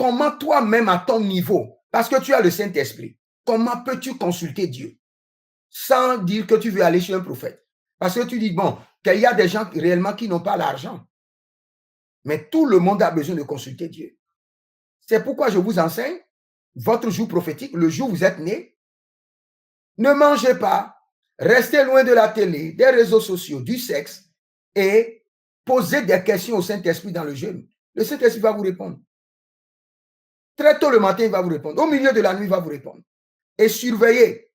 comment toi-même à ton niveau, parce que tu as le Saint-Esprit, comment peux-tu consulter Dieu sans dire que tu veux aller chez un prophète? Parce que tu dis, bon, qu'il y a des gens réellement qui n'ont pas l'argent. Mais tout le monde a besoin de consulter Dieu. C'est pourquoi je vous enseigne, votre jour prophétique, le jour où vous êtes né, ne mangez pas, restez loin de la télé, des réseaux sociaux, du sexe et posez des questions au Saint-Esprit dans le jeûne. Le Saint-Esprit va vous répondre. Très tôt le matin, il va vous répondre. Au milieu de la nuit, il va vous répondre. Et surveillez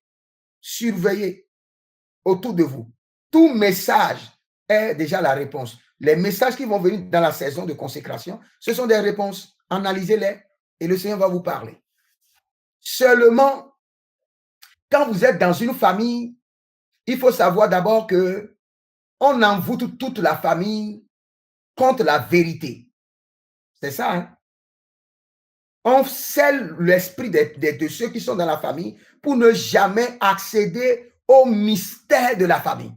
autour de vous. Tout message est déjà la réponse. Les messages qui vont venir dans la saison de consécration, ce sont des réponses. Analysez-les et le Seigneur va vous parler. Seulement, quand vous êtes dans une famille, il faut savoir d'abord que on envoûte toute la famille contre la vérité. C'est ça, hein? On scelle l'esprit de ceux qui sont dans la famille pour ne jamais accéder au mystère de la famille.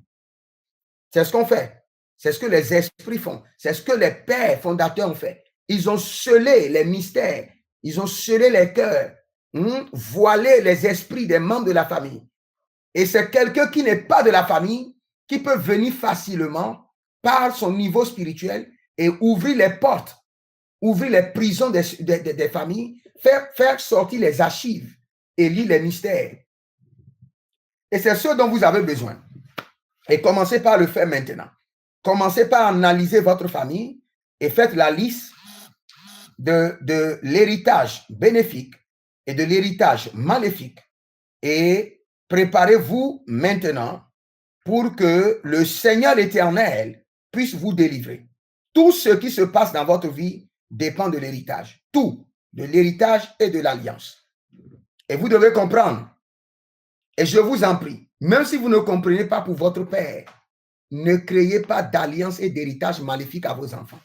C'est ce qu'on fait. C'est ce que les esprits font. C'est ce que les pères fondateurs ont fait. Ils ont scellé les mystères. Ils ont scellé les cœurs, voilé les esprits des membres de la famille. Et c'est quelqu'un qui n'est pas de la famille qui peut venir facilement par son niveau spirituel et ouvrir les portes, ouvrir les prisons des familles, faire sortir les archives et lire les mystères. Et c'est ce dont vous avez besoin. Et commencez par le faire maintenant. Commencez par analyser votre famille et faites la liste de l'héritage bénéfique et de l'héritage maléfique. Et préparez-vous maintenant pour que le Seigneur éternel puisse vous délivrer. Tout ce qui se passe dans votre vie dépend de l'héritage. Tout, de l'héritage et de l'alliance. Et vous devez comprendre. Et je vous en prie, même si vous ne comprenez pas pour votre père, ne créez pas d'alliance et d'héritage maléfique à vos enfants.